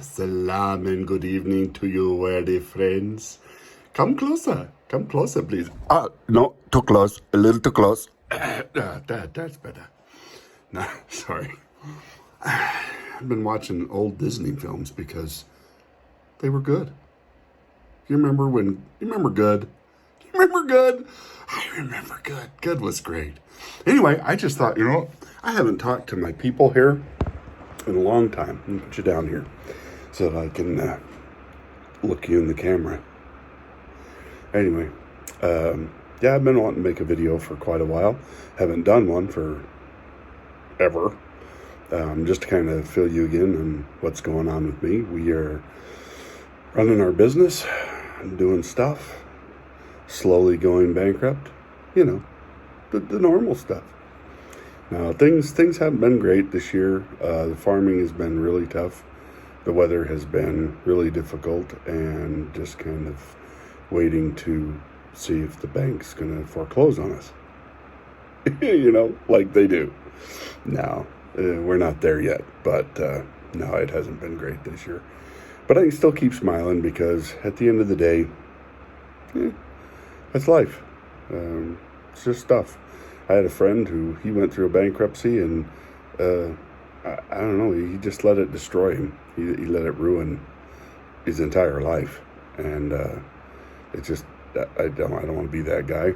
Salam and good evening to you, worthy friends. Come closer, please. No, too close, a little too close. That's better. No, sorry. I've been watching old Disney films because they were good. You remember Good? You remember Good? I remember Good. Good was great. Anyway, I just thought, I haven't talked to my people here in a long time. Let me put you down here so that I can look you in the camera. Anyway, I've been wanting to make a video for quite a while. Haven't done one for ever. Just to kind of fill you in on what's going on with me. We are running our business, doing stuff, slowly going bankrupt. The normal stuff. Now, things haven't been great this year. The farming has been really tough. The weather has been really difficult, and just kind of waiting to see if the bank's going to foreclose on us. Like they do. No, we're not there yet, but no, it hasn't been great this year. But I can still keep smiling because at the end of the day, that's life. It's just stuff. I had a friend who he went through a bankruptcy, and I don't know, he just let it destroy him. He let it ruin his entire life, and it just I don't want to be that guy.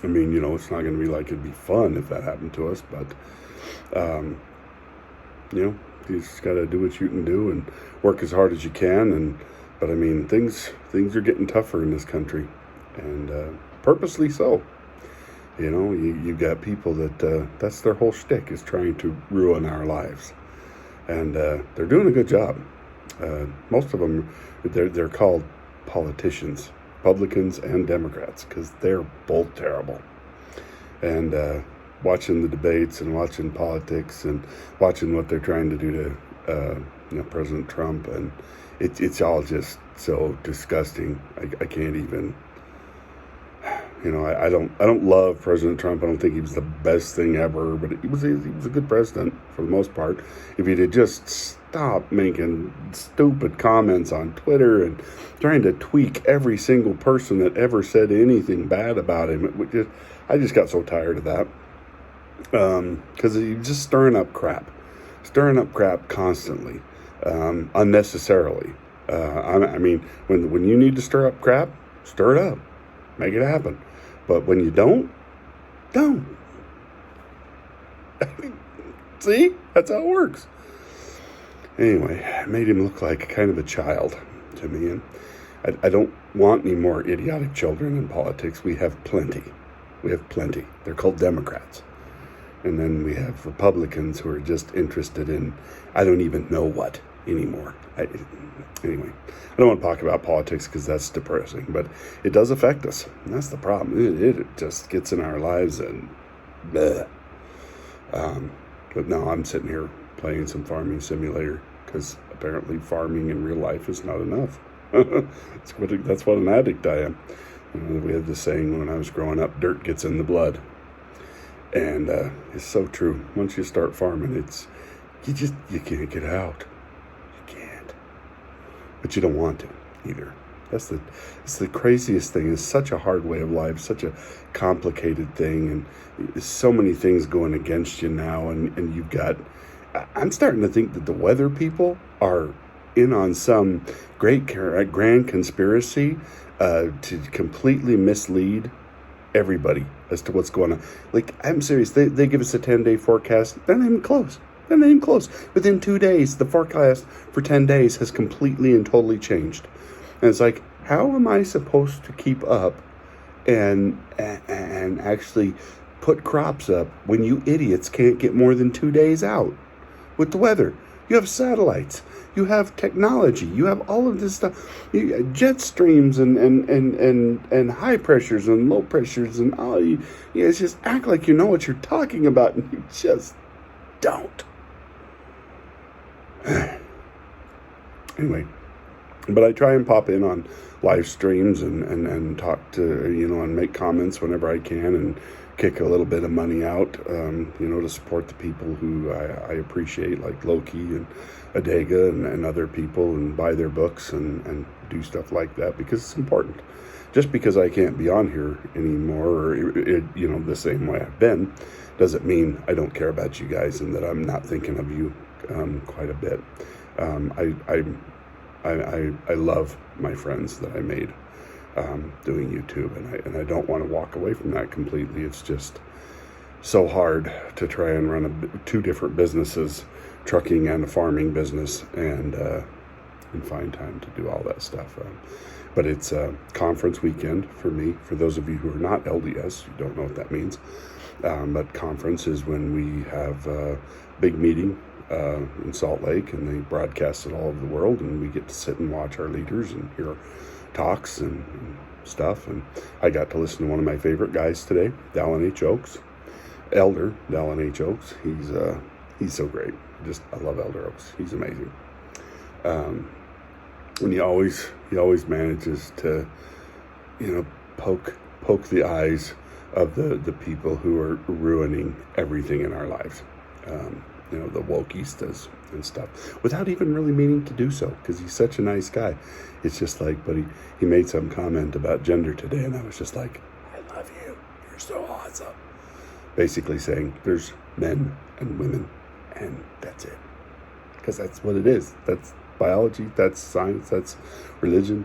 I mean, it's not going to be like it'd be fun if that happened to us, but you just got to do what you can do and work as hard as you can. But I mean, things are getting tougher in this country, and purposely so. You've got people that's their whole shtick, is trying to ruin our lives. And they're doing a good job. Most of them, they're called politicians, Republicans and Democrats, because they're both terrible. And watching the debates and watching politics and watching what they're trying to do to President Trump, and it's all just so disgusting. I can't even... I don't love President Trump. I don't think he was the best thing ever, but he was a good president for the most part. If he'd have just stopped making stupid comments on Twitter and trying to tweak every single person that ever said anything bad about him, I just got so tired of that. Because he's just stirring up crap constantly, unnecessarily. I mean, when you need to stir up crap, stir it up, make it happen. But when you don't. See? That's how it works. Anyway, I made him look like kind of a child to me. And I don't want any more idiotic children in politics. We have plenty. They're called Democrats. And then we have Republicans who are just interested in, I don't even know what anymore. Anyway, I don't want to talk about politics because that's depressing, but it does affect us. And that's the problem. It just gets in our lives and bleh. But no, I'm sitting here playing some farming simulator because apparently farming in real life is not enough. That's what an addict I am. We had this saying when I was growing up, dirt gets in the blood. And it's so true. Once you start farming, you can't get out. But you don't want to either. That's the craziest thing. It's such a hard way of life, such a complicated thing, and so many things going against you now. And you've got, I'm starting to think that the weather people are in on some great grand conspiracy to completely mislead everybody as to what's going on. Like, I'm serious. They give us a 10-day forecast. They're not even close. Within 2 days, the forecast for 10 days has completely and totally changed. And it's like, how am I supposed to keep up and actually put crops up when you idiots can't get more than 2 days out with the weather? You have satellites, you have technology, you have all of this stuff, jet streams and high pressures and low pressures and all. It's just act like you know what you're talking about, and you just don't. Anyway, But I try and pop in on live streams and talk to, and make comments whenever I can and kick a little bit of money out, to support the people who I appreciate, like Loki and Adega and other people, and buy their books and do stuff like that, because it's important. Just because I can't be on here anymore, or, the same way I've been, doesn't mean I don't care about you guys and that I'm not thinking of you quite a bit. I love my friends that I made doing YouTube, and I don't want to walk away from that completely. It's just so hard to try and run two different businesses, trucking and a farming business, and find time to do all that stuff. But it's a conference weekend for me. For those of you who are not LDS, you don't know what that means. But conference is when we have a big meeting in Salt Lake, and they broadcast it all over the world, and we get to sit and watch our leaders and hear talks and stuff. And I got to listen to one of my favorite guys today, Dallin H. Oaks, Elder Dallin H. Oaks. He's so great. I love Elder Oaks. He's amazing. And he always manages to, poke the eyes of the people who are ruining everything in our lives. The wokeistas and stuff, without even really meaning to do so, because he's such a nice guy. It's just like, but he made some comment about gender today, and I was just like, I love you. You're so awesome. Basically saying there's men and women, and that's it. Because that's what it is. That's biology, that's science, that's religion.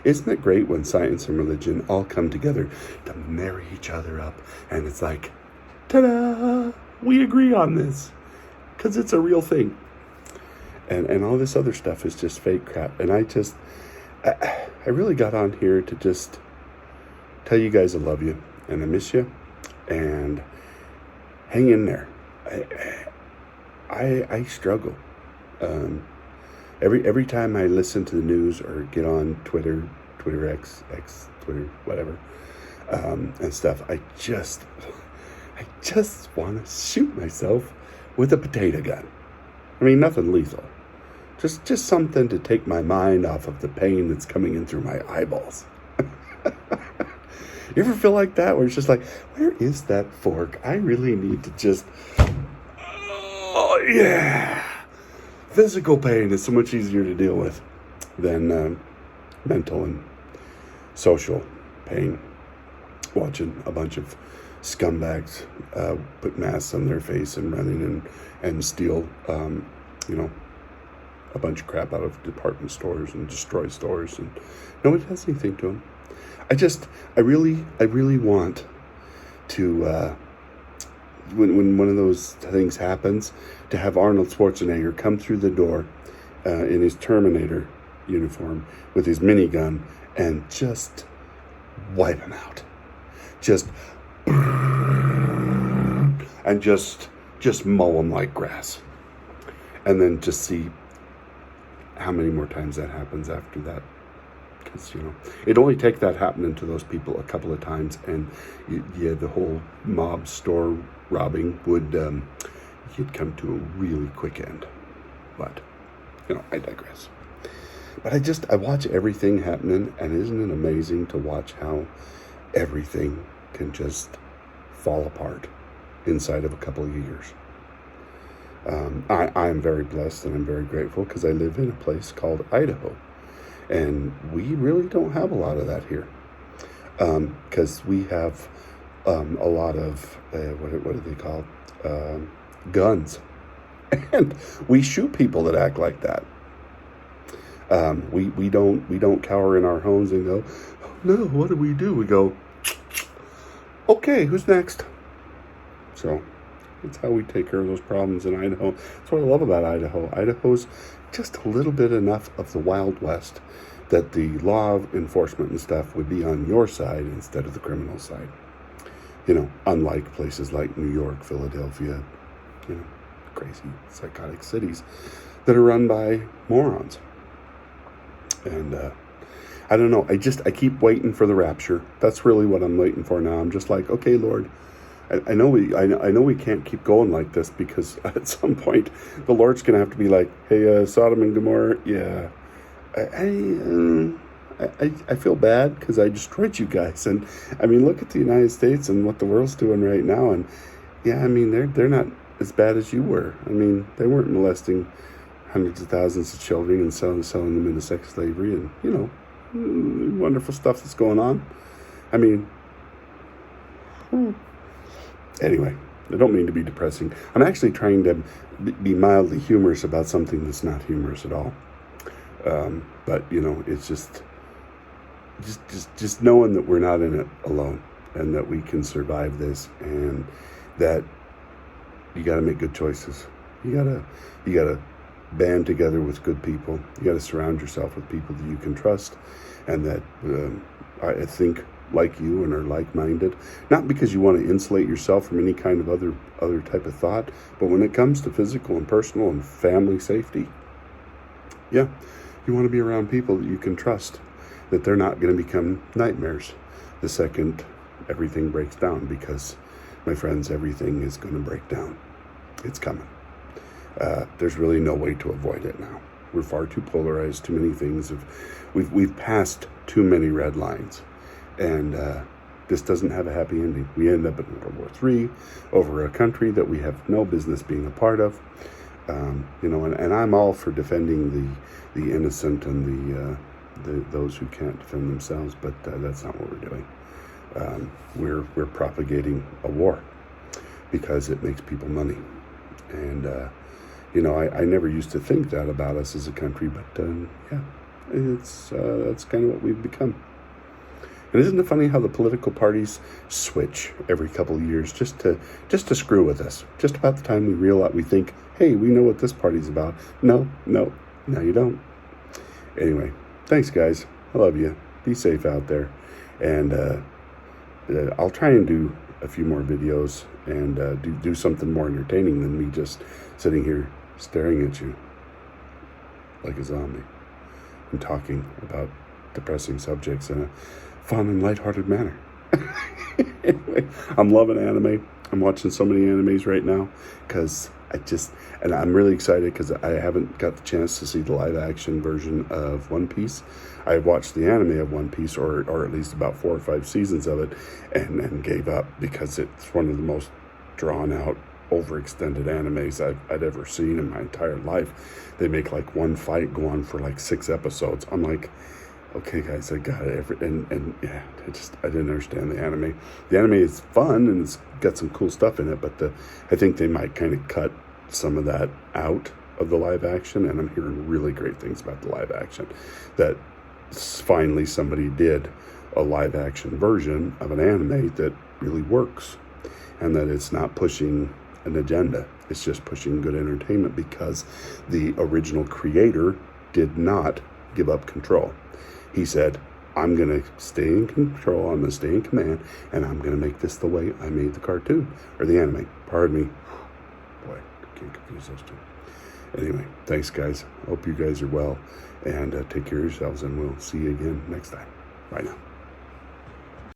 Isn't it great when science and religion all come together to marry each other up, and it's like, ta-da, we agree on this, because it's a real thing. And all this other stuff is just fake crap. And I really got on here to just tell you guys I love you, and I miss you, and hang in there. I struggle. Every time I listen to the news or get on Twitter X, Twitter, whatever, and stuff, I just want to shoot myself with a potato gun. I mean, nothing lethal. Just something to take my mind off of the pain that's coming in through my eyeballs. You ever feel like that, where it's just like, where is that fork? I really need to just, oh yeah. Physical pain is so much easier to deal with than mental and social pain. Watching a bunch of scumbags put masks on their face and running and steal, a bunch of crap out of department stores and destroy stores, and nobody does anything to them. I really want to, when one of those things happens, to have Arnold Schwarzenegger come through the door in his Terminator uniform with his minigun and just wipe him out. And just mow him like grass. And then just see how many more times that happens after that. Because, it'd only take that happening to those people a couple of times, and the whole mob store robbing would you'd come to a really quick end. But, I digress. But I watch everything happening, and isn't it amazing to watch how everything can just fall apart inside of a couple of years. I am very blessed, and I'm very grateful, because I live in a place called Idaho, and we really don't have a lot of that here, because we have a lot of what are they called, guns, and we shoot people that act like that. We don't cower in our homes and go, oh no, what do? We go, okay, who's next? So that's how we take care of those problems in Idaho. That's what I love about Idaho. Idaho's just a little bit enough of the Wild West that the law enforcement and stuff would be on your side instead of the criminal side. Unlike places like New York, Philadelphia, crazy, psychotic cities that are run by morons. And I don't know. I keep waiting for the rapture. That's really what I'm waiting for now. I'm just like, okay, Lord, I know we can't keep going like this, because at some point the Lord's gonna have to be like, hey, Sodom and Gomorrah, yeah, I feel bad because I destroyed you guys, and I mean, look at the United States and what the world's doing right now, and yeah, I mean, they're not as bad as you were. I mean, they weren't molesting hundreds of thousands of children and selling them into sex slavery, and wonderful stuff that's going on. I mean, anyway, I don't mean to be depressing. I'm actually trying to be mildly humorous about something that's not humorous at all. But it's just knowing that we're not in it alone, and that we can survive this, and that you got to make good choices. You gotta band together with good people. You got to surround yourself with people that you can trust, and that I think like you and are like-minded. Not because you want to insulate yourself from any kind of other type of thought, but when it comes to physical and personal and family safety, yeah, you want to be around people that you can trust, that they're not going to become nightmares the second everything breaks down, because, my friends, everything is going to break down. It's coming. There's really no way to avoid it now. We're far too polarized. Too many things we've passed too many red lines, and this doesn't have a happy ending. We end up in World War III over a country that we have no business being a part of. And I'm all for defending the innocent and those who can't defend themselves, but that's not what we're doing. We're propagating a war because it makes people money, and I never used to think that about us as a country, but yeah, that's kind of what we've become. And isn't it funny how the political parties switch every couple of years just to screw with us? Just about the time we realize, we think, hey, we know what this party's about. No, you don't. Anyway, thanks, guys. I love you. Be safe out there, and I'll try and do a few more videos and do something more entertaining than me just sitting here staring at you like a zombie and talking about depressing subjects in a fun and lighthearted manner. Anyway, I'm loving anime. I'm watching so many animes right now because and I'm really excited because I haven't got the chance to see the live action version of One Piece. I watched the anime of One Piece, or at least about 4 or 5 seasons of it, and gave up because it's one of the most drawn out, overextended animes I'd ever seen in my entire life. They make like one fight go on for like 6 episodes. I'm like, okay, guys, I got it. And yeah, I didn't understand the anime. The anime is fun and it's got some cool stuff in it, but I think they might kind of cut some of that out of the live action, and I'm hearing really great things about the live action. That finally somebody did a live action version of an anime that really works, and that it's not pushing an agenda. It's just pushing good entertainment because the original creator did not give up control. He said, I'm going to stay in control, I'm going to stay in command, and I'm going to make this the way I made the cartoon, or the anime. Pardon me. Boy, I can't confuse those two. Anyway, thanks, guys. Hope you guys are well, and take care of yourselves, and we'll see you again next time. Bye now.